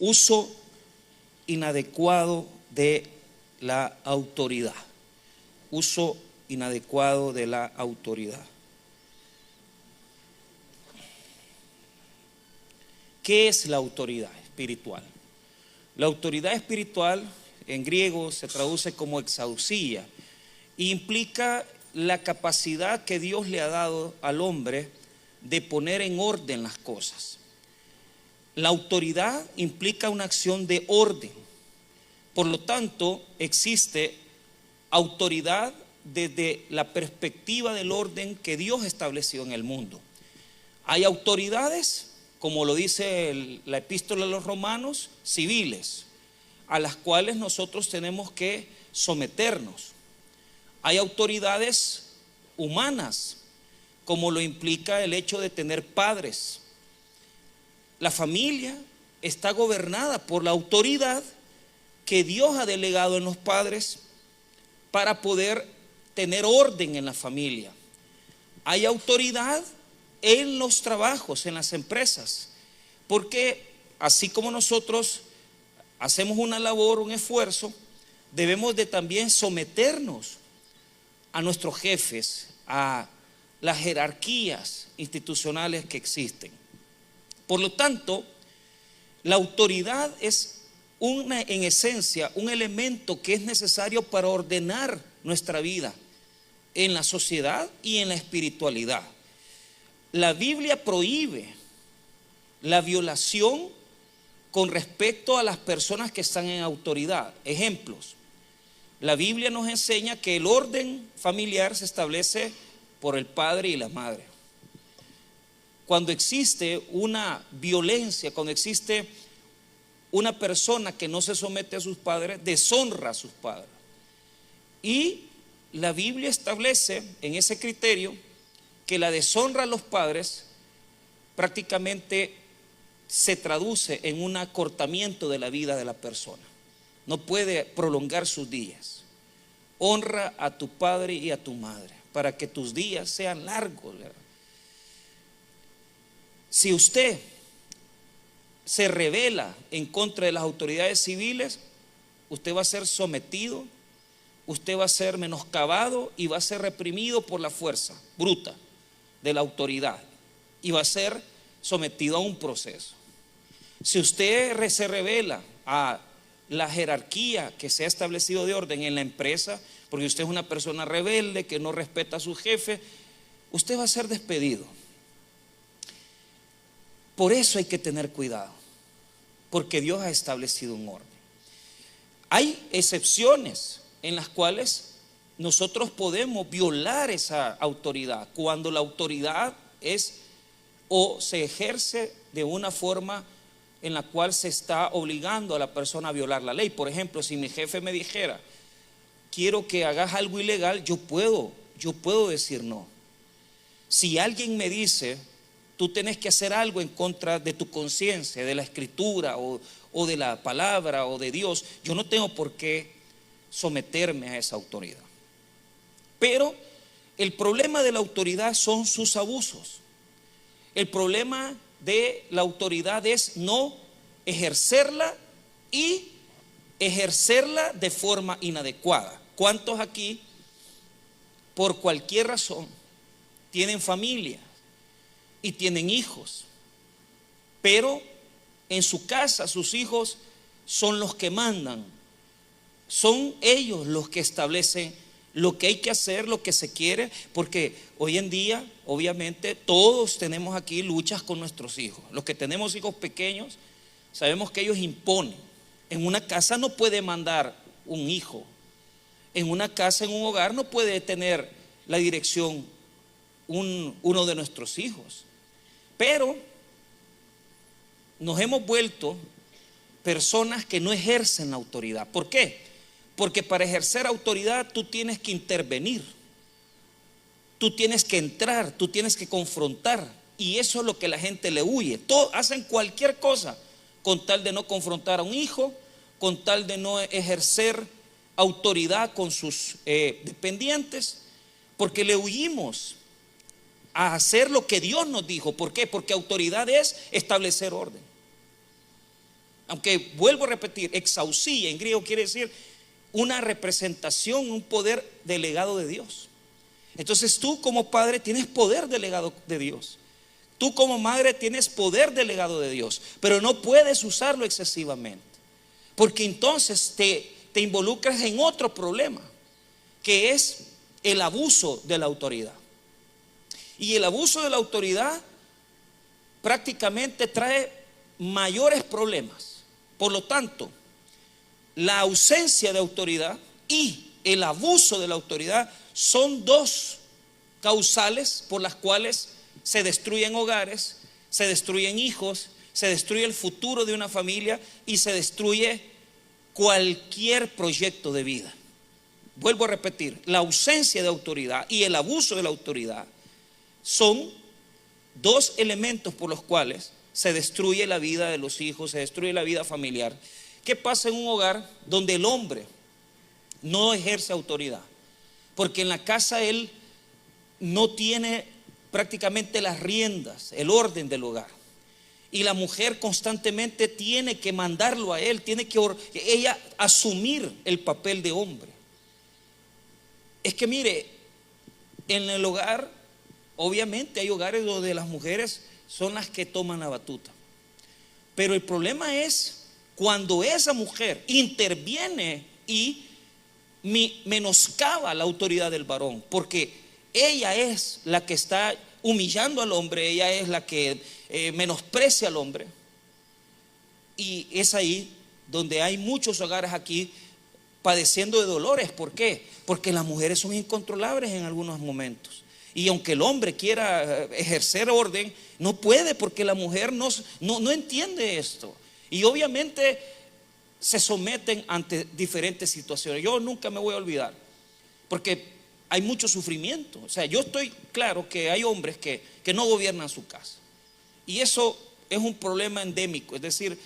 Uso inadecuado de la autoridad. Uso inadecuado de la autoridad. ¿Qué es la autoridad espiritual? La autoridad espiritual en griego se traduce como exousia e implica la capacidad que Dios le ha dado al hombre de poner en orden las cosas. La autoridad implica una acción de orden. Por lo tanto, existe autoridad desde la perspectiva del orden que Dios estableció en el mundo. Hay autoridades, como lo dice la epístola a los romanos, civiles, a las cuales nosotros tenemos que someternos. Hay autoridades humanas, como lo implica el hecho de tener padres. La familia está gobernada por la autoridad que Dios ha delegado en los padres para poder tener orden en la familia. Hay autoridad en los trabajos, en las empresas, porque así como nosotros hacemos una labor, un esfuerzo, debemos de también someternos a nuestros jefes, a las jerarquías institucionales que existen. Por lo tanto, la autoridad es en esencia un elemento que es necesario para ordenar nuestra vida en la sociedad y en la espiritualidad. La Biblia prohíbe la violación con respecto a las personas que están en autoridad. Ejemplos: la Biblia nos enseña que el orden familiar se establece por el padre y la madre. Cuando existe una violencia, cuando existe una persona que no se somete a sus padres, deshonra a sus padres. Y la Biblia establece en ese criterio que la deshonra a los padres prácticamente se traduce en un acortamiento de la vida de la persona. No puede prolongar sus días. Honra a tu padre y a tu madre para que tus días sean largos, ¿verdad? Si usted se rebela en contra de las autoridades civiles, usted va a ser sometido, usted va a ser menoscabado y va a ser reprimido por la fuerza bruta de la autoridad y va a ser sometido a un proceso. Si usted se revela a la jerarquía que se ha establecido de orden en la empresa, porque usted es una persona rebelde que no respeta a su jefe, usted va a ser despedido. Por eso hay que tener cuidado, porque Dios ha establecido un orden. Hay excepciones en las cuales nosotros podemos violar esa autoridad, cuando la autoridad es o se ejerce de una forma en la cual se está obligando a la persona a violar la ley. Por ejemplo, si mi jefe me dijera: quiero que hagas algo ilegal, yo puedo decir no. Si alguien me dice: tú tienes que hacer algo en contra de tu conciencia, de la escritura o de la palabra o de Dios, yo no tengo por qué someterme a esa autoridad. Pero el problema de la autoridad son sus abusos. El problema de la autoridad es no ejercerla y ejercerla de forma inadecuada. ¿Cuántos aquí, por cualquier razón, tienen familia y tienen hijos, pero en su casa sus hijos son los que mandan? Son ellos los que establecen lo que hay que hacer, lo que se quiere, porque hoy en día, obviamente, todos tenemos aquí luchas con nuestros hijos. Los que tenemos hijos pequeños, sabemos que ellos imponen. En una casa no puede mandar un hijo. En una casa, en un hogar, no puede tener la dirección uno de nuestros hijos. Pero nos hemos vuelto personas que no ejercen la autoridad. ¿Por qué? Porque para ejercer autoridad tú tienes que intervenir, tú tienes que entrar, tú tienes que confrontar. Y eso es lo que la gente le huye. Hacen cualquier cosa con tal de no confrontar a un hijo, con tal de no ejercer autoridad con sus dependientes, porque le huimos a hacer lo que Dios nos dijo. ¿Por qué? Porque autoridad es establecer orden. Aunque vuelvo a repetir, exausía en griego quiere decir una representación, un poder delegado de Dios. Entonces tú como padre tienes poder delegado de Dios. Tú como madre tienes poder delegado de Dios, pero no puedes usarlo excesivamente, porque entonces te involucras en otro problema, que es el abuso de la autoridad. Y el abuso de la autoridad prácticamente trae mayores problemas. Por lo tanto, la ausencia de autoridad y el abuso de la autoridad son dos causales por las cuales se destruyen hogares, se destruyen hijos, se destruye el futuro de una familia y se destruye cualquier proyecto de vida. Vuelvo a repetir, la ausencia de autoridad y el abuso de la autoridad son dos elementos por los cuales se destruye la vida de los hijos, se destruye la vida familiar. ¿Qué pasa en un hogar donde el hombre no ejerce autoridad? Porque en la casa él no tiene prácticamente las riendas, el orden del hogar. Y la mujer constantemente tiene que mandarlo a él, tiene que ella asumir el papel de hombre. Es que mire, en el hogar, obviamente hay hogares donde las mujeres son las que toman la batuta. Pero el problema es cuando esa mujer interviene y menoscaba la autoridad del varón, porque ella es la que está humillando al hombre, ella es la que menosprecia al hombre. Y es ahí donde hay muchos hogares aquí padeciendo de dolores. ¿Por qué? Porque las mujeres son incontrolables en algunos momentos. Y aunque el hombre quiera ejercer orden, no puede, porque la mujer no entiende esto. Y obviamente se someten ante diferentes situaciones. Yo nunca me voy a olvidar, porque hay mucho sufrimiento. O sea, yo estoy claro que hay hombres que no gobiernan su casa. Y eso es un problema endémico. Es decir,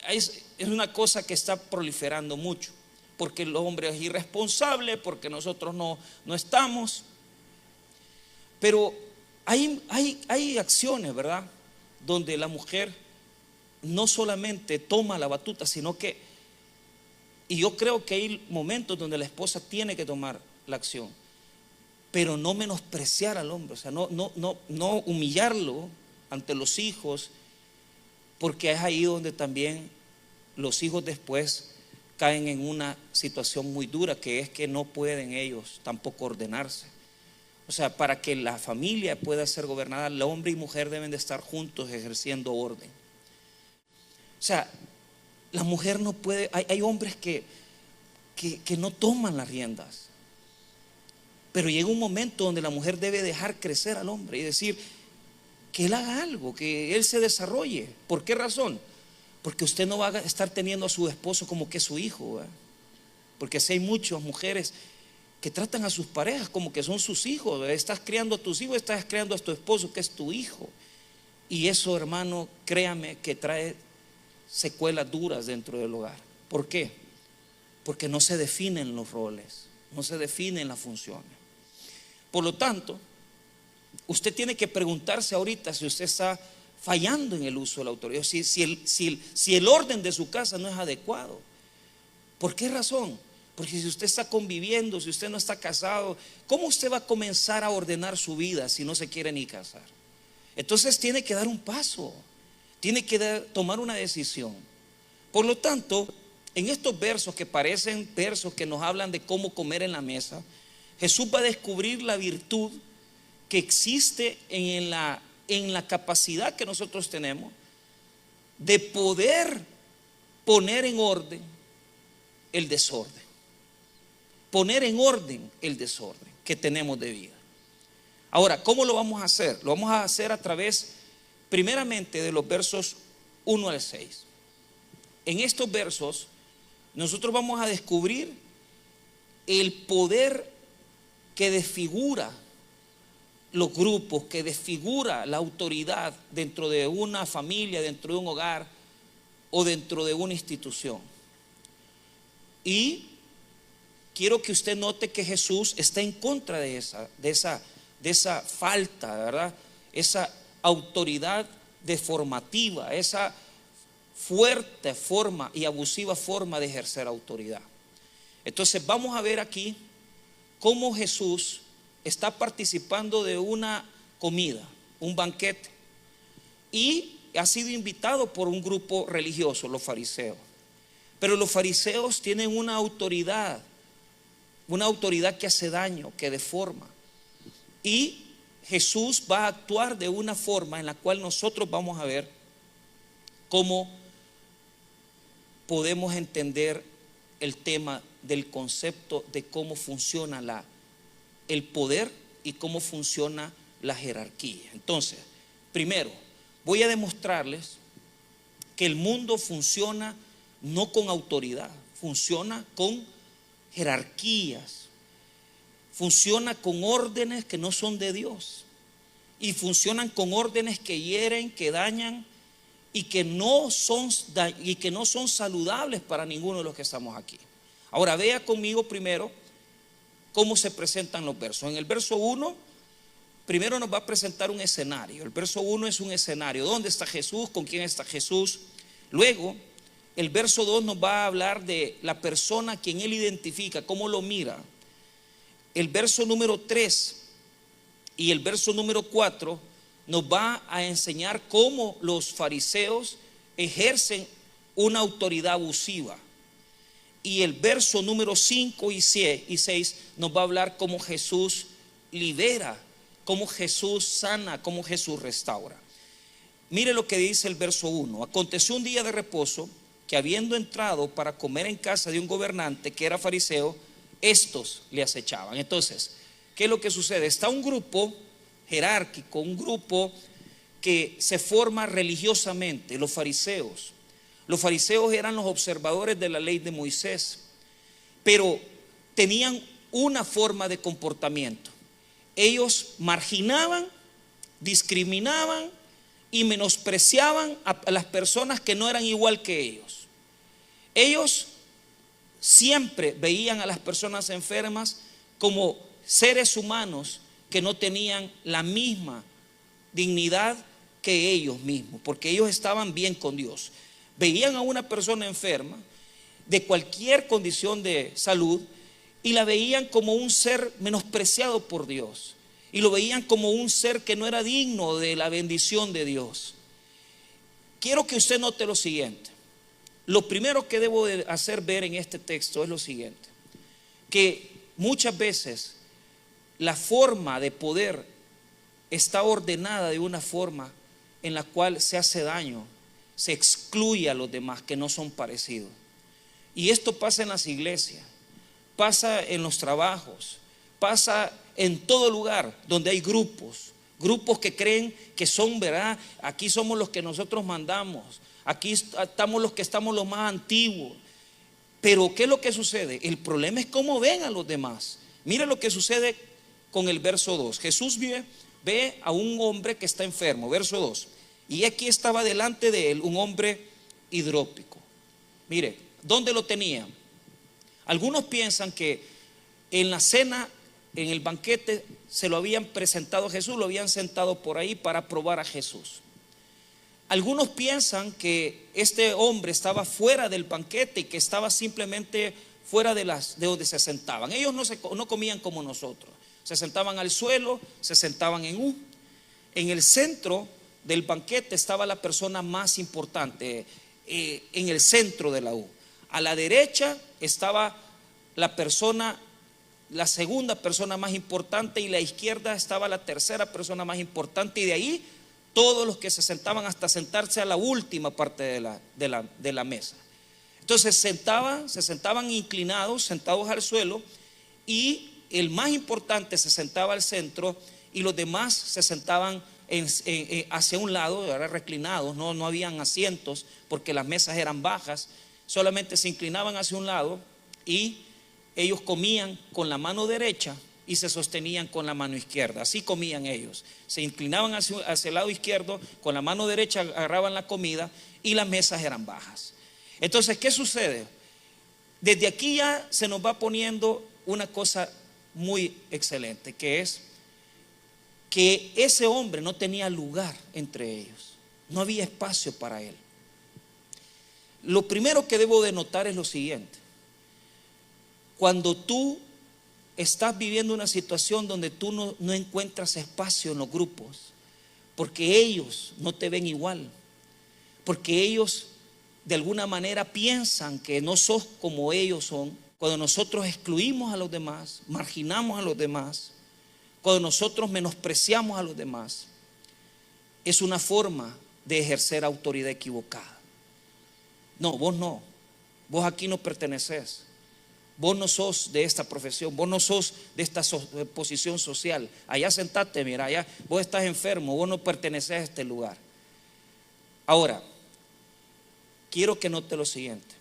es una cosa que está proliferando mucho, porque el hombre es irresponsable, porque nosotros no estamos. Pero hay acciones, ¿verdad?, donde la mujer no solamente toma la batuta, sino que, y yo creo que hay momentos donde la esposa tiene que tomar la acción, pero no menospreciar al hombre, o sea, no humillarlo ante los hijos, porque es ahí donde también los hijos después caen en una situación muy dura, que es que no pueden ellos tampoco ordenarse. O sea, para que la familia pueda ser gobernada, el hombre y mujer deben de estar juntos ejerciendo orden. O sea, la mujer no puede, hay hombres que no toman las riendas, pero llega un momento donde la mujer debe dejar crecer al hombre y decir que él haga algo, que él se desarrolle. ¿Por qué razón? Porque usted no va a estar teniendo a su esposo como que es su hijo, ¿verdad? Porque si hay muchas mujeres que tratan a sus parejas como que son sus hijos, ¿verdad? Estás criando a tus hijos, estás criando a tu esposo que es tu hijo. Y eso, hermano, créame que trae secuelas duras dentro del hogar. ¿Por qué? Porque no se definen los roles, no se definen las funciones. Por lo tanto, usted tiene que preguntarse ahorita si usted está fallando en el uso de la autoridad, si el orden de su casa no es adecuado. ¿Por qué razón? Porque si usted está conviviendo, si usted no está casado, ¿cómo usted va a comenzar a ordenar su vida si no se quiere ni casar? Entonces tiene que dar un paso, tiene que tomar una decisión. Por lo tanto, en estos versos que parecen versos que nos hablan de cómo comer en la mesa, Jesús va a descubrir la virtud que existe en la capacidad que nosotros tenemos de poder poner en orden el desorden. Poner en orden el desorden que tenemos de vida. Ahora, ¿cómo lo vamos a hacer? Lo vamos a hacer a través, primeramente, de los versos 1 al 6. En estos versos, nosotros vamos a descubrir el poder que desfigura los grupos, que desfigura la autoridad dentro de una familia, dentro de un hogar o dentro de una institución. Y quiero que usted note que Jesús está en contra de esa falta, ¿verdad? Esa autoridad deformativa, esa fuerte forma y abusiva forma de ejercer autoridad. Entonces vamos a ver aquí cómo Jesús está participando de una comida, un banquete, y ha sido invitado por un grupo religioso, los fariseos. Pero los fariseos tienen una autoridad que hace daño, que deforma. Y Jesús va a actuar de una forma en la cual nosotros vamos a ver cómo podemos entender el tema del concepto de cómo funciona el poder y cómo funciona la jerarquía. Entonces, primero, voy a demostrarles que el mundo funciona no con autoridad, funciona con jerarquías, funciona con órdenes que no son de Dios, y funcionan con órdenes que hieren, que dañan y que no son saludables para ninguno de los que estamos aquí. Ahora vea conmigo primero cómo se presentan los versos. En el verso 1, primero nos va a presentar un escenario. El verso 1 es un escenario. ¿Dónde está Jesús? ¿Con quién está Jesús? Luego, el verso 2 nos va a hablar de la persona a quien él identifica, cómo lo mira. El verso número 3 y el verso número 4 nos va a enseñar cómo los fariseos ejercen una autoridad abusiva. Y el verso número 5 y 6 nos va a hablar cómo Jesús libera, cómo Jesús sana, cómo Jesús restaura. Mire lo que dice el verso 1. Aconteció un día de reposo que, habiendo entrado para comer en casa de un gobernante que era fariseo, estos le acechaban. Entonces, ¿qué es lo que sucede? Está un grupo jerárquico, un grupo que se forma religiosamente, los fariseos. Los fariseos eran los observadores de la ley de Moisés, pero tenían una forma de comportamiento. Ellos marginaban, discriminaban y menospreciaban a las personas que no eran igual que ellos. Ellos siempre veían a las personas enfermas como seres humanos que no tenían la misma dignidad que ellos mismos, porque ellos estaban bien con Dios. Veían a una persona enferma de cualquier condición de salud y la veían como un ser menospreciado por Dios, y lo veían como un ser que no era digno de la bendición de Dios. Quiero que usted note lo siguiente. Lo primero que debo de hacer ver en este texto es lo siguiente: que muchas veces la forma de poder está ordenada de una forma en la cual se hace daño, se excluye a los demás que no son parecidos. Y esto pasa en las iglesias, pasa en los trabajos, pasa en todo lugar donde hay grupos que creen que son, ¿verdad? Aquí somos los que nosotros mandamos, aquí estamos los más antiguos. Pero ¿qué es lo que sucede? El problema es cómo ven a los demás. Mira lo que sucede con el verso 2. Jesús ve a un hombre que está enfermo, verso 2. Y aquí estaba delante de él un hombre hidrópico. Mire, ¿dónde lo tenía? Algunos piensan que en la cena, en el banquete, se lo habían presentado a Jesús, lo habían sentado por ahí para probar a Jesús. Algunos piensan que este hombre estaba fuera del banquete y que estaba simplemente fuera de donde se sentaban. Ellos no comían como nosotros. Se sentaban al suelo, se sentaban en U. En el centro del banquete estaba la persona más importante, en el centro de la U. A la derecha estaba la segunda persona más importante, y a la izquierda estaba la tercera persona más importante, y de ahí todos los que se sentaban hasta sentarse a la última parte de la mesa. Entonces se sentaban inclinados, sentados al suelo, y el más importante se sentaba al centro y los demás se sentaban hacia un lado, reclinados, no habían asientos porque las mesas eran bajas, solamente se inclinaban hacia un lado y ellos comían con la mano derecha y se sostenían con la mano izquierda. Así comían ellos, se inclinaban hacia el lado izquierdo, con la mano derecha agarraban la comida y las mesas eran bajas. Entonces, ¿qué sucede? Desde aquí ya se nos va poniendo una cosa muy excelente, que es que ese hombre no tenía lugar entre ellos, no había espacio para él. lo primero que debo de notar es lo siguiente. Cuando tú estás viviendo una situación donde tú no encuentras espacio en los grupos, porque ellos no te ven igual, porque ellos de alguna manera piensan que no sos como ellos son, cuando nosotros excluimos a los demás, marginamos a los demás, cuando nosotros menospreciamos a los demás, es una forma de ejercer autoridad equivocada. No, vos aquí no perteneces. Vos no sos de esta profesión, vos no sos de esta posición social. Allá sentate, mira, allá vos estás enfermo, vos no perteneces a este lugar. Ahora, quiero que note lo siguiente.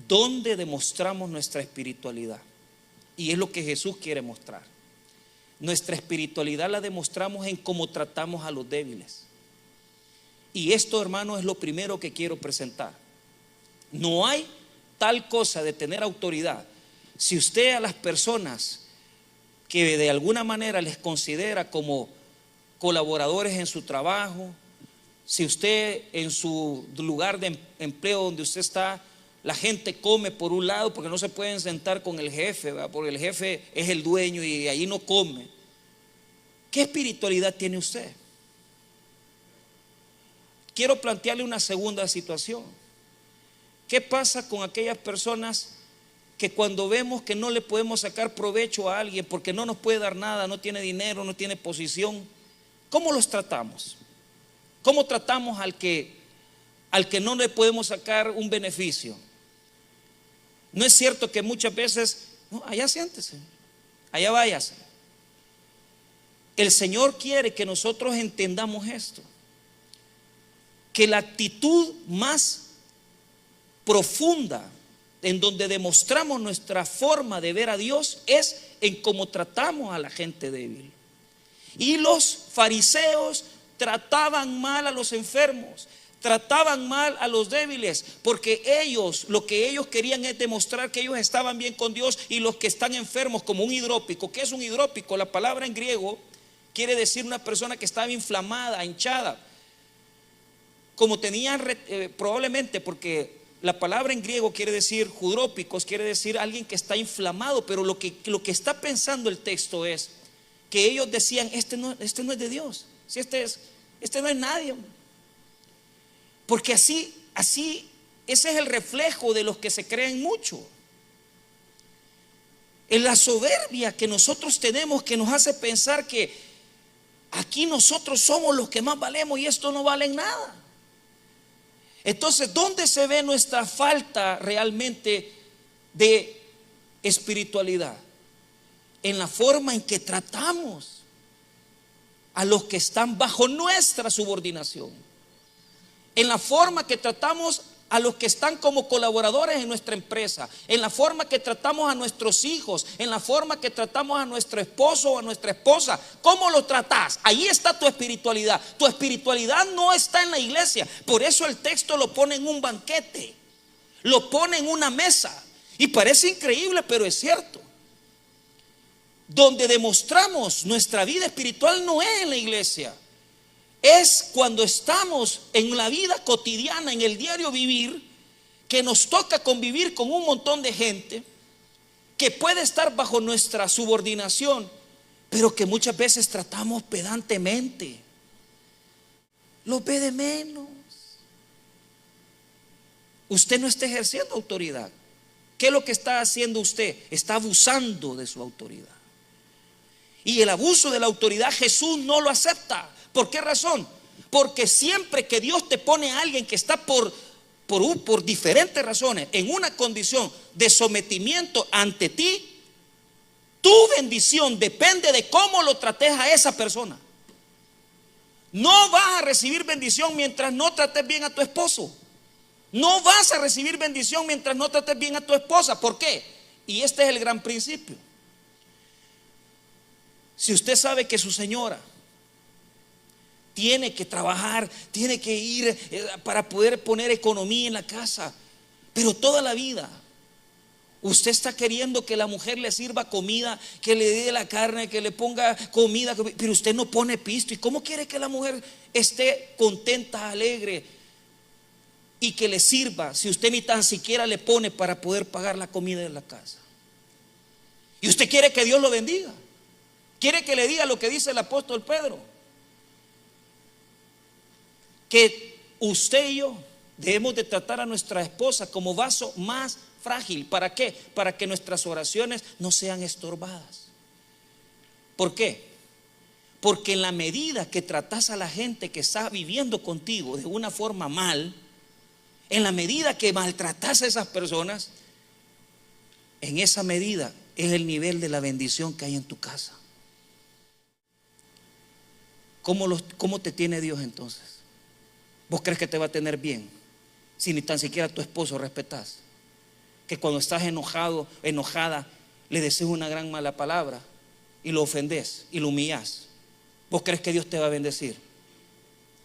¿Dónde demostramos nuestra espiritualidad? Y es lo que Jesús quiere mostrar. Nuestra espiritualidad la demostramos en cómo tratamos a los débiles. Y esto, hermano, es lo primero que quiero presentar. No hay tal cosa de tener autoridad. Si usted a las personas que de alguna manera les considera como colaboradores en su trabajo, si usted en su lugar de empleo donde usted está, la gente come por un lado porque no se pueden sentar con el jefe, ¿verdad? Porque el jefe es el dueño y allí no come. ¿Qué espiritualidad tiene usted? Quiero plantearle una segunda situación. ¿Qué pasa con aquellas personas que cuando vemos que no le podemos sacar provecho a alguien porque no nos puede dar nada, no tiene dinero, no tiene posición? ¿Cómo los tratamos? ¿Cómo tratamos al que no le podemos sacar un beneficio? No es cierto que muchas veces, no, allá siéntese, allá váyase. El Señor quiere que nosotros entendamos esto, que la actitud más profunda en donde demostramos nuestra forma de ver a Dios es en cómo tratamos a la gente débil. Y los fariseos trataban mal a los enfermos, trataban mal a los débiles, porque lo que ellos querían es demostrar que ellos estaban bien con Dios, y los que están enfermos como un hidrópico. ¿Qué es un hidrópico? La palabra en griego quiere decir una persona que estaba inflamada, hinchada, como tenían probablemente, porque la palabra en griego quiere decir judrópicos, quiere decir alguien que está inflamado, pero lo que está pensando el texto es que ellos decían: este no es de Dios, si este no es nadie, porque así ese es el reflejo de los que se creen mucho. En la soberbia que nosotros tenemos, que nos hace pensar que aquí nosotros somos los que más valemos y esto no vale nada. Entonces, ¿dónde se ve nuestra falta realmente de espiritualidad? En la forma en que tratamos a los que están bajo nuestra subordinación, en la forma que tratamos a los que están como colaboradores en nuestra empresa, en la forma que tratamos a nuestros hijos, en la forma que tratamos a nuestro esposo o a nuestra esposa. ¿Cómo lo tratás? Ahí está tu espiritualidad. Tu espiritualidad no está en la iglesia. Por eso el texto lo pone en un banquete, lo pone en una mesa, y parece increíble, pero es cierto. Donde demostramos nuestra vida espiritual no es en la iglesia, es cuando estamos en la vida cotidiana, en el diario vivir, que nos toca convivir con un montón de gente que puede estar bajo nuestra subordinación, pero que muchas veces tratamos pedantemente, los ve de menos. Usted no está ejerciendo autoridad. ¿Qué es lo que está haciendo usted? Está abusando de su autoridad. Y el abuso de la autoridad Jesús no lo acepta. ¿Por qué razón? Porque siempre que Dios te pone a alguien que está por diferentes razones en una condición de sometimiento ante ti, tu bendición depende de cómo lo trates a esa persona. No vas a recibir bendición mientras no trates bien a tu esposo. No vas a recibir bendición mientras no trates bien a tu esposa. ¿Por qué? Y este es el gran principio. Si usted sabe que su señora tiene que trabajar, tiene que ir para poder poner economía en la casa, pero toda la vida usted está queriendo que la mujer le sirva comida, que le dé la carne, que le ponga comida, pero usted no pone pisto. ¿Y cómo quiere que la mujer esté contenta, alegre? y que le sirva si usted ni tan siquiera le pone para poder pagar la comida de la casa? Y usted quiere que Dios lo bendiga. Quiere que le diga lo que dice el apóstol Pedro, que usted y yo debemos de tratar a nuestra esposa como vaso más frágil. ¿Para qué? Para que nuestras oraciones no sean estorbadas. ¿Por qué? Porque en la medida que tratas a la gente que está viviendo contigo de una forma mal, en la medida que maltratas a esas personas, en esa medida es el nivel de la bendición que hay en tu casa. ¿Cómo te tiene Dios entonces? ¿Vos crees que te va a tener bien si ni tan siquiera a tu esposo respetas? Que cuando estás enojado, enojada, le decís una gran mala palabra y lo ofendés y lo humillás. ¿Vos crees que Dios te va a bendecir?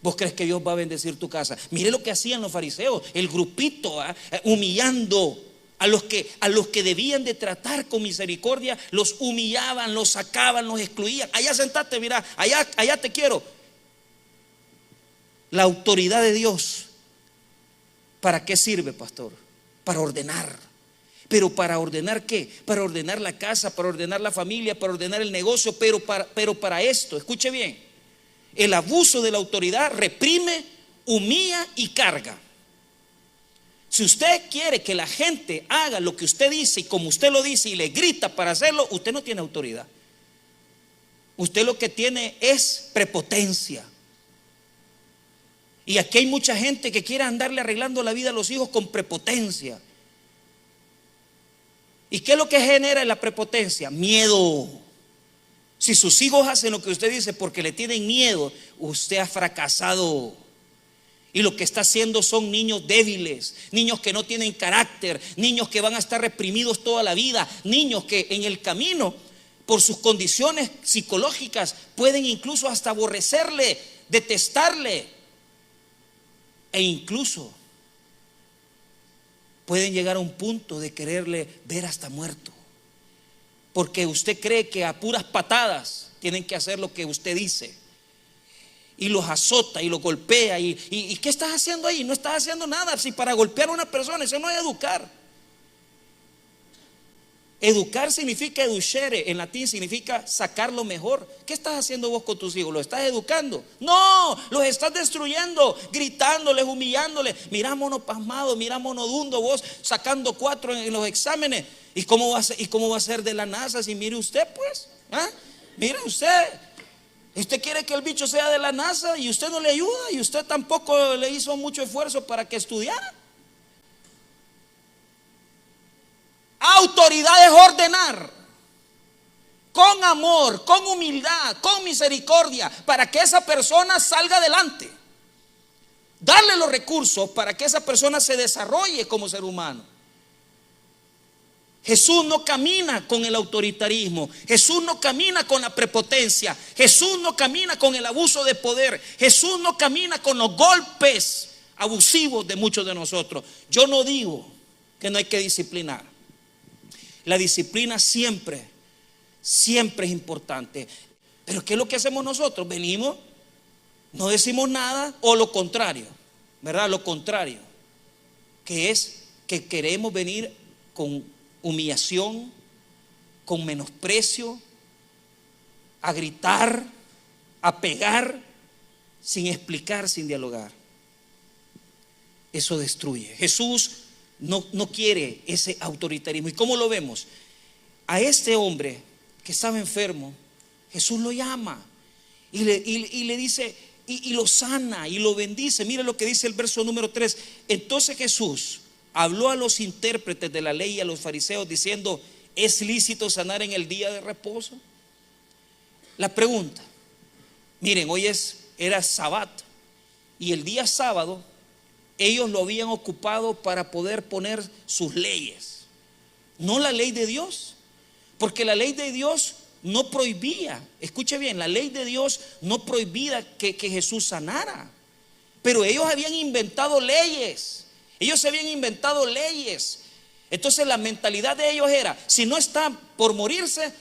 ¿Vos crees que Dios va a bendecir tu casa? Mire lo que hacían los fariseos, el grupito, humillando a los que debían de tratar con misericordia, los humillaban, los sacaban, los excluían. Allá sentate, mira, allá te quiero. La autoridad de Dios, ¿para qué sirve, pastor? Para ordenar. ¿Pero para ordenar qué? Para ordenar la casa, para ordenar la familia, para ordenar el negocio, pero para esto, escuche bien, el abuso de la autoridad reprime, humilla y carga. Si usted quiere que la gente haga lo que usted dice y como usted lo dice y le grita para hacerlo, usted no tiene autoridad. Usted lo que tiene es prepotencia. Y aquí hay mucha gente que quiere andarle arreglando la vida a los hijos con prepotencia. ¿Y qué es lo que genera la prepotencia? Miedo. Si sus hijos hacen lo que usted dice porque le tienen miedo, usted ha fracasado. Y lo que está haciendo son niños débiles, niños que no tienen carácter, niños que van a estar reprimidos toda la vida, niños que en el camino, por sus condiciones psicológicas, pueden incluso hasta aborrecerle, detestarle, e incluso pueden llegar a un punto de quererle ver hasta muerto, porque usted cree que a puras patadas tienen que hacer lo que usted dice, y los azota y los golpea. ¿Y qué estás haciendo ahí? No estás haciendo nada. Si para golpear a una persona, eso no es educar. Educar significa educere, en latín significa sacar lo mejor. ¿Qué estás haciendo vos con tus hijos? ¿Los estás educando? No, los estás destruyendo, gritándoles, humillándoles. Mirámonos pasmados, mirámonos dundo, vos sacando 4 en los exámenes. ¿Y cómo va a ser de la NASA si mire usted, pues? Mire usted. Usted quiere que el bicho sea de la NASA y usted no le ayuda, y usted tampoco le hizo mucho esfuerzo para que estudiara. Autoridad es ordenar con amor, con humildad, con misericordia, para que esa persona salga adelante. Darle los recursos para que esa persona se desarrolle como ser humano. Jesús no camina con el autoritarismo, Jesús no camina con la prepotencia, Jesús no camina con el abuso de poder, Jesús no camina con los golpes abusivos de muchos de nosotros. Yo no digo que no hay que disciplinar. La disciplina siempre es importante. Pero ¿qué es lo que hacemos nosotros? Venimos, no decimos nada, o lo contrario, ¿verdad? Lo contrario, que es que queremos venir con humillación, con menosprecio, a gritar, a pegar, sin explicar, sin dialogar. Eso destruye. Jesús no quiere ese autoritarismo. ¿Y cómo lo vemos? A este hombre que estaba enfermo, Jesús lo llama y le dice, y lo sana y lo bendice. Mire lo que dice el verso número 3. Entonces Jesús habló a los intérpretes de la ley y a los fariseos diciendo: ¿es lícito sanar en el día de reposo? La pregunta, miren, hoy era sábado, y el día sábado ellos lo habían ocupado para poder poner sus leyes, no la ley de Dios, porque la ley de Dios no prohibía, escuche bien, la ley de Dios no prohibía que Jesús sanara, pero ellos habían inventado leyes. Ellos se habían inventado leyes. Entonces la mentalidad de ellos era: si no está por morirse,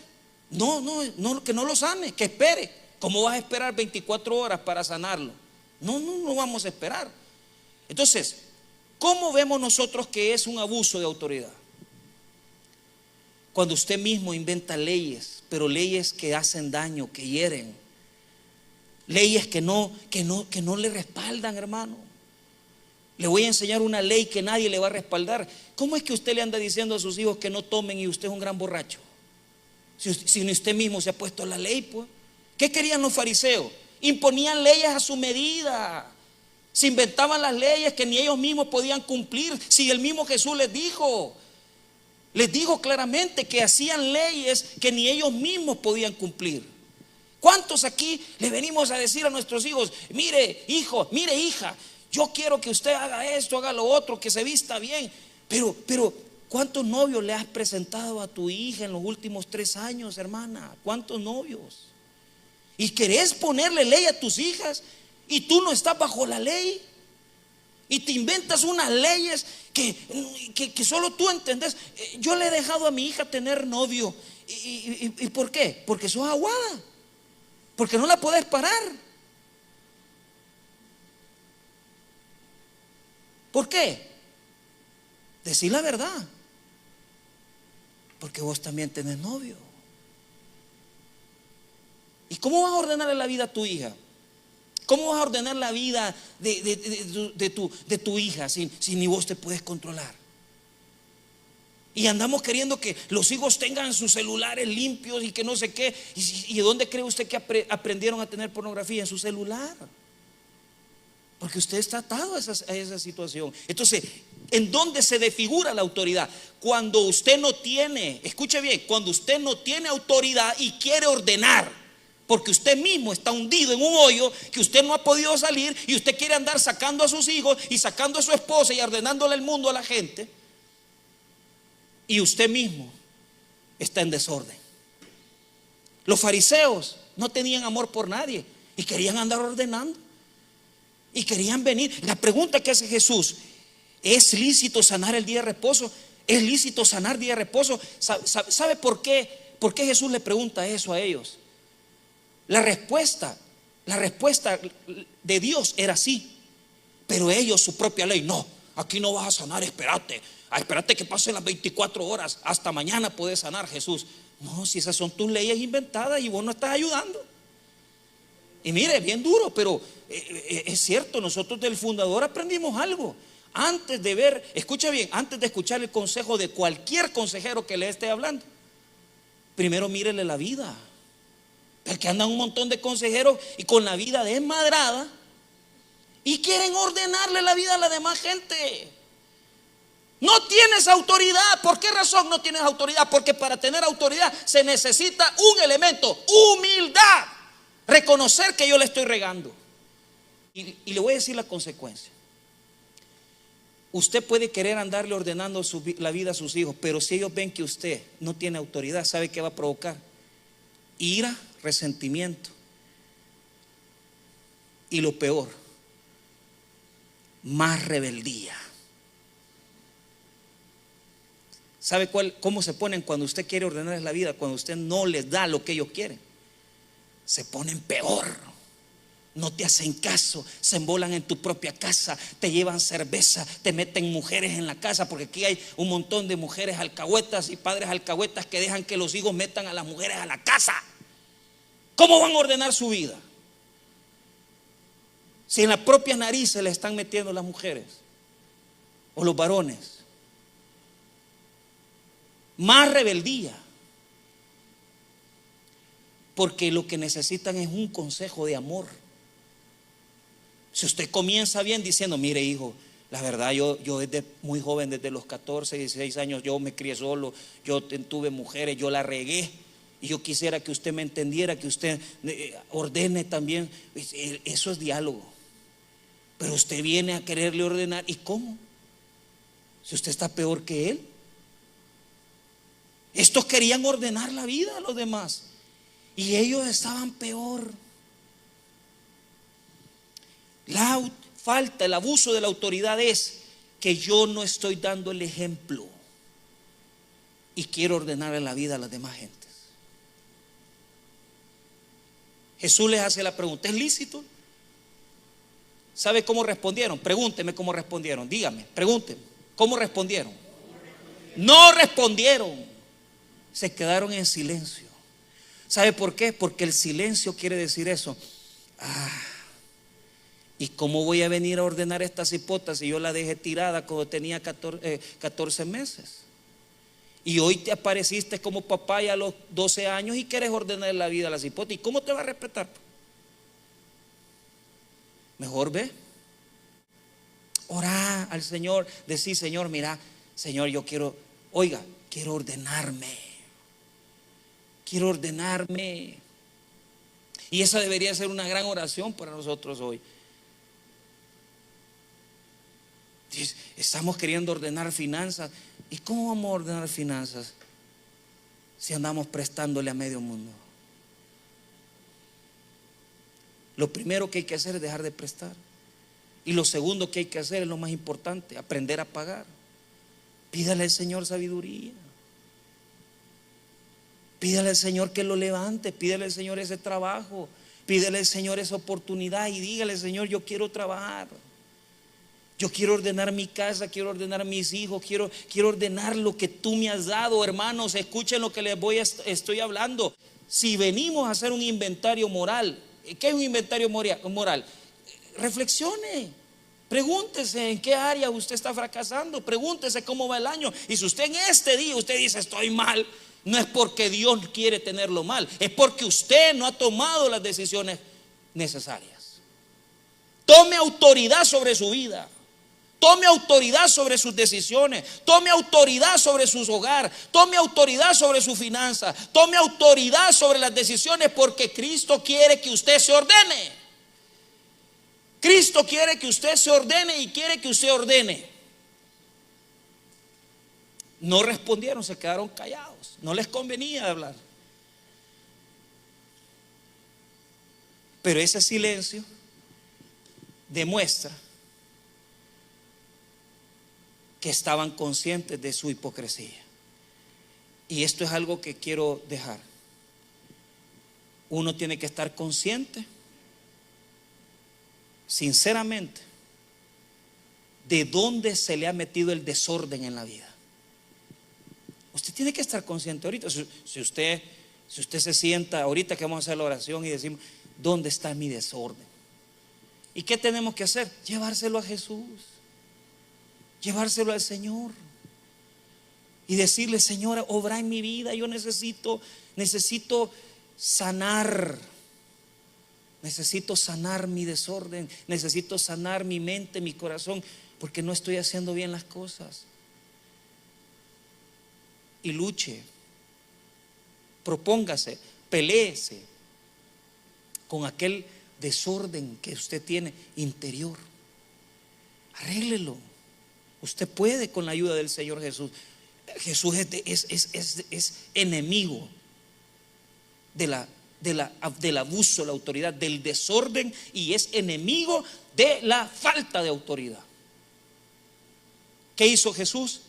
que no lo sane, que espere. ¿Cómo vas a esperar 24 horas para sanarlo? No vamos a esperar. Entonces ¿Cómo vemos nosotros que es un abuso de autoridad? Cuando usted mismo inventa leyes, pero leyes que hacen daño, que hieren, leyes que no le respaldan, hermano. Le voy a enseñar una ley que nadie le va a respaldar. ¿Cómo es que usted le anda diciendo a sus hijos que no tomen y usted es un gran borracho? Si usted mismo se ha puesto la ley, pues. ¿Qué querían los fariseos? Imponían leyes a su medida. Se inventaban las leyes que ni ellos mismos podían cumplir. Si el mismo Jesús les dijo claramente que hacían leyes que ni ellos mismos podían cumplir. ¿Cuántos aquí le venimos a decir a nuestros hijos: mire hijo, mire hija, yo quiero que usted haga esto, haga lo otro, que se vista bien? Pero ¿cuántos novios le has presentado a tu hija en los últimos 3 años, hermana? ¿Cuántos novios? ¿Y querés ponerle ley a tus hijas y tú no estás bajo la ley? Y te inventas unas leyes que solo tú entendés. Yo le he dejado a mi hija tener novio. ¿Y por qué? Porque sos aguada, porque no la puedes parar. ¿Por qué? Decí la verdad. Porque vos también tenés novio. ¿Y cómo vas a ordenarle la vida a tu hija? ¿Cómo vas a ordenar la vida de tu hija si ni vos te puedes controlar? Y andamos queriendo que los hijos tengan sus celulares limpios y que no sé qué. ¿Y dónde cree usted que aprendieron a tener pornografía? En su celular. Porque usted está atado a esa situación. Entonces, ¿en dónde se desfigura la autoridad? Cuando usted no tiene, escuche bien, cuando usted no tiene autoridad y quiere ordenar. Porque usted mismo está hundido en un hoyo que usted no ha podido salir, y usted quiere andar sacando a sus hijos y sacando a su esposa y ordenándole el mundo a la gente, y usted mismo está en desorden. Los fariseos no tenían amor por nadie y querían andar ordenando y querían venir. La pregunta que hace Jesús: ¿es lícito sanar el día de reposo? ¿Es lícito sanar día de reposo? ¿Sabe por qué Jesús le pregunta eso a ellos? La respuesta de Dios era sí, pero ellos, su propia ley: no, aquí no vas a sanar, espérate que pasen las 24 horas, hasta mañana puedes sanar. Jesús: no, si esas son tus leyes inventadas y vos no estás ayudando. Y mire, bien duro, pero es cierto, nosotros del fundador aprendimos algo. Antes de ver, escucha bien, antes de escuchar el consejo de cualquier consejero que le esté hablando, primero mírele la vida. Porque andan un montón de consejeros y con la vida desmadrada y quieren ordenarle la vida a la demás gente. No tienes autoridad. ¿Por qué razón no tienes autoridad? Porque para tener autoridad se necesita un elemento: humildad. Reconocer que yo le estoy regando. Y le voy a decir la consecuencia. Usted puede querer andarle ordenando la vida a sus hijos, pero si ellos ven que usted no tiene autoridad, ¿sabe qué va a provocar? Ira, resentimiento, y lo peor, más rebeldía. ¿Sabe cómo se ponen cuando usted quiere ordenarles la vida? Cuando usted no les da lo que ellos quieren, se ponen peor. No te hacen caso, se embolan en tu propia casa, te llevan cerveza, te meten mujeres en la casa, porque aquí hay un montón de mujeres alcahuetas y padres alcahuetas que dejan que los hijos metan a las mujeres a la casa. ¿Cómo van a ordenar su vida? Si en la propia nariz se le están metiendo las mujeres o los varones. Más rebeldía. Porque lo que necesitan es un consejo de amor. Si usted comienza bien diciendo: mire hijo, la verdad yo desde muy joven, desde los 14, 16 años, yo me crié solo, yo tuve mujeres, yo la regué, y yo quisiera que usted me entendiera, que usted ordene también. Eso es diálogo. Pero usted viene a quererle ordenar. ¿Y cómo? Si usted está peor que él. Estos querían ordenar la vida a los demás y ellos estaban peor. La falta, el abuso de la autoridad es que yo no estoy dando el ejemplo y quiero ordenarle la vida a las demás gentes. Jesús les hace la pregunta: ¿es lícito? ¿Sabe cómo respondieron? Pregúnteme cómo respondieron. Dígame, pregúnteme, ¿cómo respondieron? No respondieron. Se quedaron en silencio. ¿Sabe por qué? Porque el silencio quiere decir eso. ¿Y cómo voy a venir a ordenar esta cipota si yo la dejé tirada cuando tenía 14 meses? Y hoy te apareciste como papá y a los 12 años y quieres ordenar la vida a la cipota. ¿Y cómo te va a respetar? Mejor ve, orá al Señor, decir: Señor, mira, Señor, yo quiero, oiga, quiero ordenarme. Quiero ordenarme. Y esa debería ser una gran oración para nosotros hoy. Estamos queriendo ordenar finanzas. ¿Y cómo vamos a ordenar finanzas si andamos prestándole a medio mundo? Lo primero que hay que hacer es dejar de prestar. Y lo segundo que hay que hacer es lo más importante: aprender a pagar. Pídale al Señor sabiduría. Pídale al Señor que lo levante. Pídale al Señor ese trabajo. Pídale al Señor esa oportunidad y dígale: Señor, yo quiero trabajar. Yo quiero ordenar mi casa, quiero ordenar mis hijos, quiero ordenar lo que tú me has dado. Hermanos, escuchen lo que les estoy hablando. Si venimos a hacer un inventario moral, ¿qué es un inventario moral? Reflexione, pregúntese en qué área usted está fracasando, pregúntese cómo va el año. Y si usted en este día usted dice: estoy mal, no es porque Dios quiere tenerlo mal, es porque usted no ha tomado las decisiones necesarias. Tome autoridad sobre su vida. Tome autoridad sobre sus decisiones. Tome autoridad sobre su hogar. Tome autoridad sobre su finanza. Tome autoridad sobre las decisiones, porque Cristo quiere que usted se ordene. Cristo quiere que usted se ordene y quiere que usted ordene. No respondieron, se quedaron callados. No les convenía hablar. Pero ese silencio demuestra que estaban conscientes de su hipocresía. Y esto es algo que quiero dejar. Uno tiene que estar consciente, sinceramente, de dónde se le ha metido el desorden en la vida. Usted tiene que estar consciente ahorita. Si usted se sienta ahorita que vamos a hacer la oración y decimos: ¿dónde está mi desorden? ¿Y qué tenemos que hacer? Llevárselo a Jesús. Llevárselo al Señor y decirle: Señor, obra en mi vida. Yo necesito sanar. Necesito sanar mi desorden. Necesito sanar mi mente, mi corazón, porque no estoy haciendo bien las cosas. Y luche, propóngase, peléese con aquel desorden que usted tiene interior. Arréglelo. Usted puede con la ayuda del Señor Jesús. Jesús es enemigo del abuso de la autoridad, del desorden, y es enemigo de la falta de autoridad. ¿Qué hizo Jesús?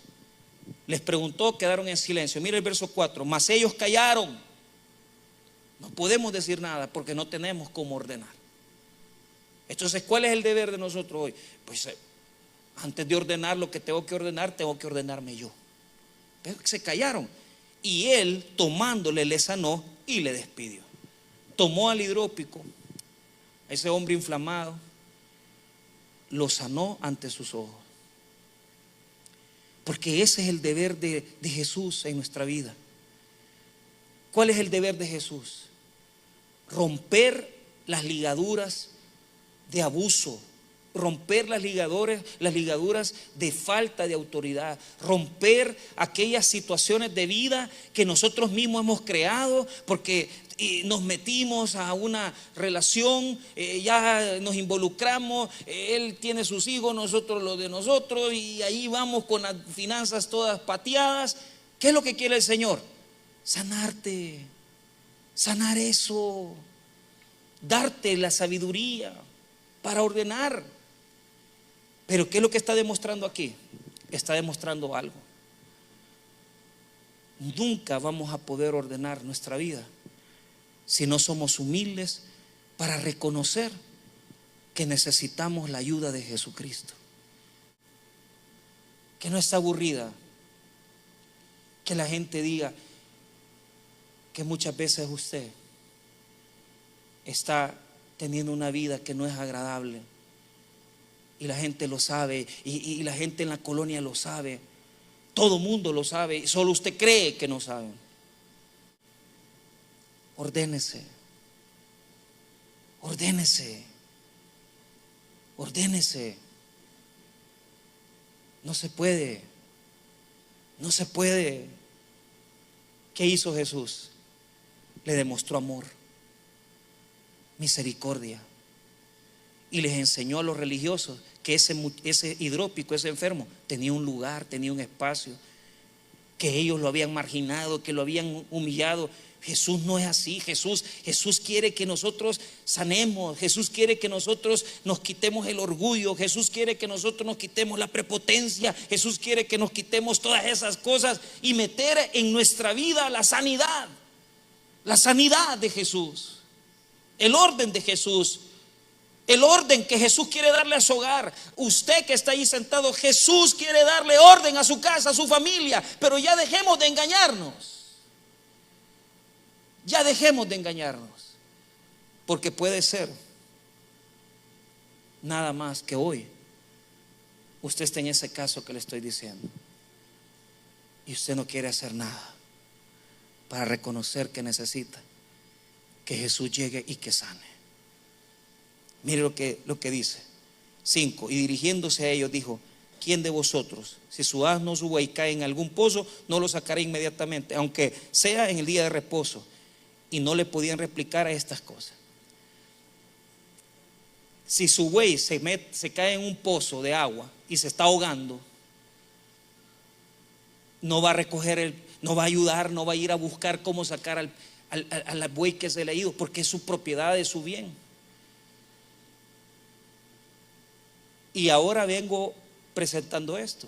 Les preguntó, quedaron en silencio. Mira el verso 4. Mas ellos callaron. No podemos decir nada porque no tenemos cómo ordenar. Entonces, ¿cuál es el deber de nosotros hoy? Pues antes de ordenar lo que tengo que ordenar, tengo que ordenarme yo. Pero se callaron. Y él, tomándole, le sanó y le despidió. Tomó al hidrópico, a ese hombre inflamado, lo sanó ante sus ojos. Porque ese es el deber de Jesús en nuestra vida. ¿Cuál es el deber de Jesús? Romper las ligaduras de abuso, romper las ligaduras de falta de autoridad, romper aquellas situaciones de vida que nosotros mismos hemos creado porque nos metimos a una relación, ya nos involucramos, él tiene sus hijos, nosotros los de nosotros, y ahí vamos con las finanzas todas pateadas. ¿Qué es lo que quiere el Señor? Sanarte, sanar eso, darte la sabiduría para ordenar. Pero ¿qué es lo que está demostrando aquí? Está demostrando algo. Nunca vamos a poder ordenar nuestra vida si no somos humildes para reconocer que necesitamos la ayuda de Jesucristo, que no está aburrida, que la gente diga que muchas veces usted está teniendo una vida que no es agradable y la gente lo sabe, y la gente en la colonia lo sabe, todo mundo lo sabe, y solo usted cree que no saben. Ordénese, ordénese, ordénese. No se puede, no se puede. ¿Qué hizo Jesús? Le demostró amor, misericordia, y les enseñó a los religiosos que ese hidrópico, ese enfermo, tenía un lugar, tenía un espacio, que ellos lo habían marginado, que lo habían humillado. Jesús no es así. Jesús quiere que nosotros sanemos. Jesús quiere que nosotros nos quitemos el orgullo. Jesús quiere que nosotros nos quitemos la prepotencia. Jesús quiere que nos quitemos todas esas cosas y meter en nuestra vida la sanidad de Jesús, el orden de Jesús, el orden que Jesús quiere darle a su hogar. Usted que está ahí sentado, Jesús quiere darle orden a su casa, a su familia. Pero ya dejemos de engañarnos. Ya dejemos de engañarnos, porque puede ser nada más que hoy usted está en ese caso que le estoy diciendo y usted no quiere hacer nada para reconocer que necesita que Jesús llegue y que sane. Mire lo que dice 5: y dirigiéndose a ellos dijo: ¿quién de vosotros, si su asno o su buey cae en algún pozo, no lo sacará inmediatamente, aunque sea en el día de reposo? Y no le podían replicar a estas cosas. Si su buey se cae en un pozo de agua y se está ahogando, no va a recoger no va a ayudar, no va a ir a buscar cómo sacar al buey que se le ha ido, porque es su propiedad, es su bien. Y ahora vengo presentando esto.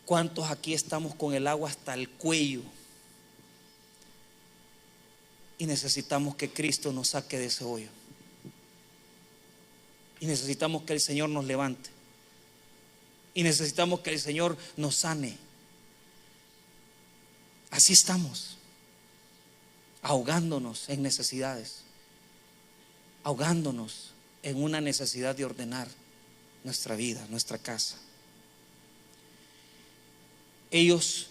¿Cuántos aquí estamos con el agua hasta el cuello y necesitamos que Cristo nos saque de ese hoyo? Y necesitamos que el Señor nos levante, y necesitamos que el Señor nos sane. Así estamos, ahogándonos en necesidades, ahogándonos en una necesidad de ordenar nuestra vida, nuestra casa. Ellos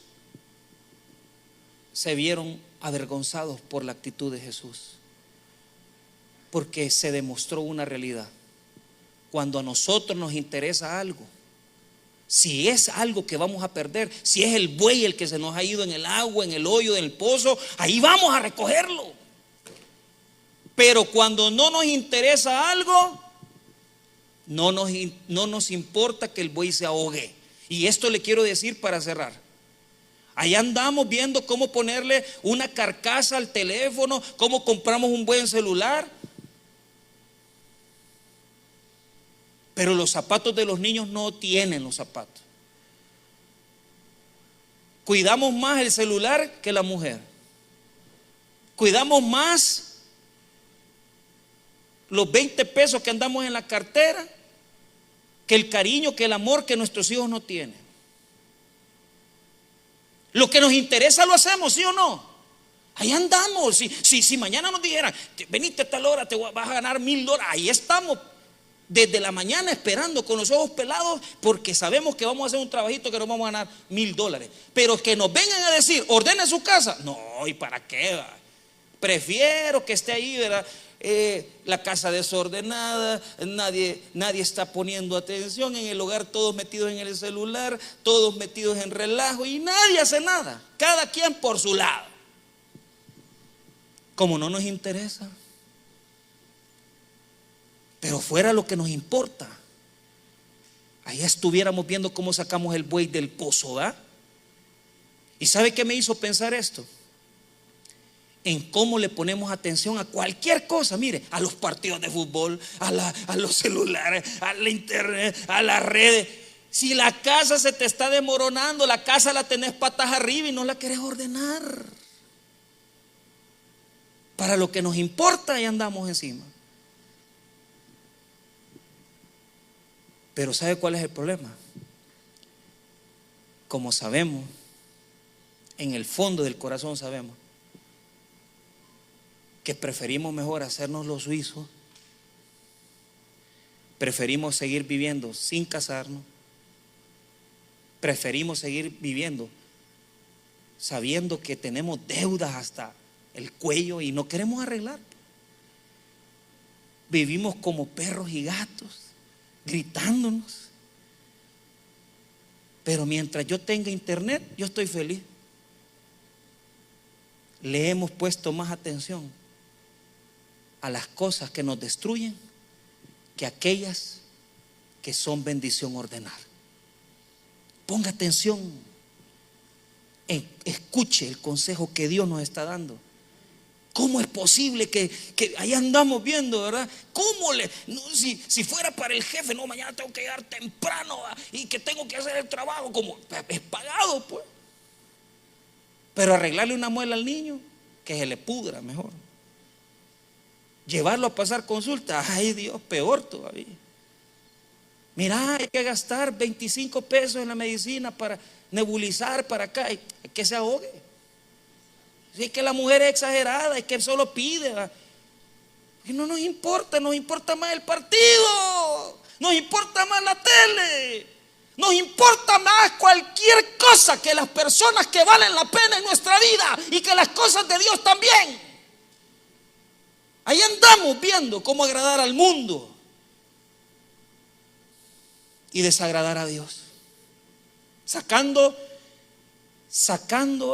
se vieron avergonzados por la actitud de Jesús, porque se demostró una realidad. Cuando a nosotros nos interesa algo, si es algo que vamos a perder, si es el buey el que se nos ha ido en el agua, en el hoyo del pozo, ahí vamos a recogerlo. Pero cuando no nos interesa algo, no nos importa que el buey se ahogue. Y esto le quiero decir para cerrar. Ahí andamos viendo cómo ponerle una carcasa al teléfono, cómo compramos un buen celular. Pero los zapatos de los niños no tienen los zapatos. Cuidamos más el celular que la mujer. Cuidamos más los 20 pesos que andamos en la cartera que el cariño, que el amor que nuestros hijos no tienen. Lo que nos interesa lo hacemos, ¿sí o no? Ahí andamos. Si mañana nos dijeran: veniste a tal hora, vas a ganar $1,000, ahí estamos desde la mañana esperando con los ojos pelados, porque sabemos que vamos a hacer un trabajito que nos vamos a ganar $1,000. Pero que nos vengan a decir: ordene su casa, no, ¿y para qué va? Prefiero que esté ahí, ¿verdad? La casa desordenada, nadie está poniendo atención en el hogar, todos metidos en el celular, todos metidos en relajo y nadie hace nada, cada quien por su lado. Como no nos interesa, pero fuera lo que nos importa, allá estuviéramos viendo cómo sacamos el buey del pozo, ¿verdad? ¿Y sabe qué me hizo pensar esto? En cómo le ponemos atención a cualquier cosa. Mire, a los partidos de fútbol, a los celulares, a la internet, a las redes. Si la casa se te está desmoronando, la casa la tenés patas arriba y no la querés ordenar. Para lo que nos importa, ahí andamos encima. Pero ¿sabe cuál es el problema? Como sabemos, en el fondo del corazón sabemos que preferimos mejor hacernos los suizos, preferimos seguir viviendo sin casarnos, preferimos seguir viviendo sabiendo que tenemos deudas hasta el cuello y no queremos arreglar. Vivimos como perros y gatos, gritándonos. Pero mientras yo tenga internet, yo estoy feliz. Le hemos puesto más atención a las cosas que nos destruyen que aquellas que son bendición ordenada. Ponga atención, escuche el consejo que Dios nos está dando. ¿Cómo es posible que ahí andamos viendo, verdad? ¿Cómo si fuera para el jefe, no, mañana tengo que llegar temprano y que tengo que hacer el trabajo, como es pagado, pues? Pero arreglarle una muela al niño, que se le pudra mejor. Llevarlo a pasar consulta, ay Dios, peor todavía. Mira, hay que gastar 25 pesos en la medicina para nebulizar para acá, y que se ahogue. Si es que la mujer es exagerada, es que solo pide, ¿verdad? Y no nos importa más el partido, nos importa más la tele, nos importa más cualquier cosa que las personas que valen la pena en nuestra vida y que las cosas de Dios también. Ahí andamos viendo cómo agradar al mundo y desagradar a Dios, sacando,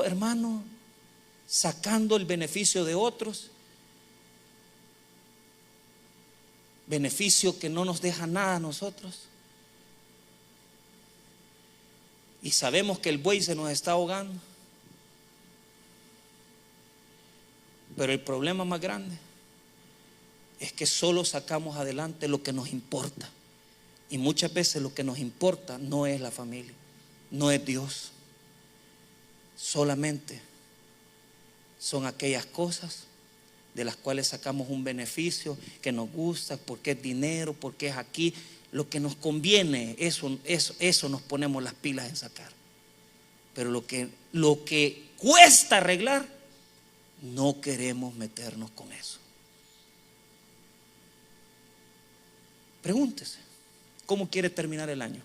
hermano, sacando el beneficio de otros, beneficio que no nos deja nada a nosotros, y sabemos que el buey se nos está ahogando. Pero el problema más grande es que solo sacamos adelante lo que nos importa, y muchas veces lo que nos importa no es la familia, no es Dios, solamente son aquellas cosas de las cuales sacamos un beneficio que nos gusta, porque es dinero, porque es aquí, lo que nos conviene, eso nos ponemos las pilas en sacar. Pero lo que cuesta arreglar, no queremos meternos con eso. Pregúntese, ¿cómo quiere terminar el año?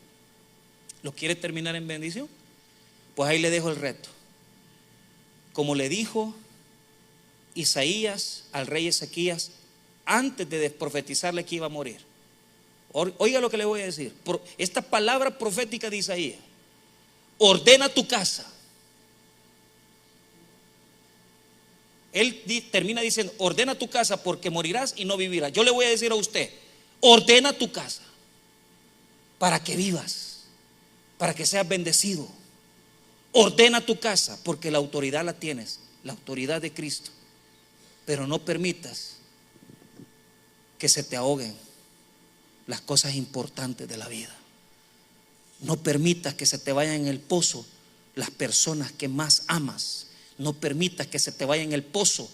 ¿Lo quiere terminar en bendición? Pues ahí le dejo el reto. Como le dijo Isaías al rey Ezequías antes de profetizarle que iba a morir. Oiga lo que le voy a decir. Esta palabra profética de Isaías: ordena tu casa. Él termina diciendo: ordena tu casa porque morirás y no vivirás. Yo le voy a decir a usted: ordena tu casa para que vivas, para que seas bendecido. Ordena tu casa porque la autoridad la tienes, la autoridad de Cristo. Pero no permitas que se te ahoguen las cosas importantes de la vida. No permitas que se te vayan en el pozo las personas que más amas. No permitas que se te vayan en el pozo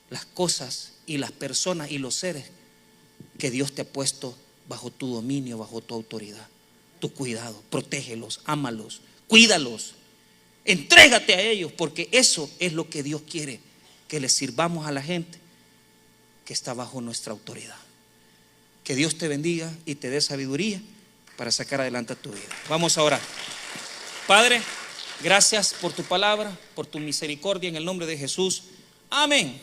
las cosas y las personas y los seres que Dios te ha puesto bajo tu dominio, bajo tu autoridad, tu cuidado. Protégelos, ámalos, cuídalos, entrégate a ellos, porque eso es lo que Dios quiere, que le sirvamos a la gente que está bajo nuestra autoridad. Que Dios te bendiga y te dé sabiduría para sacar adelante tu vida. Vamos a orar. Padre, gracias por tu palabra, por tu misericordia, en el nombre de Jesús. Amén.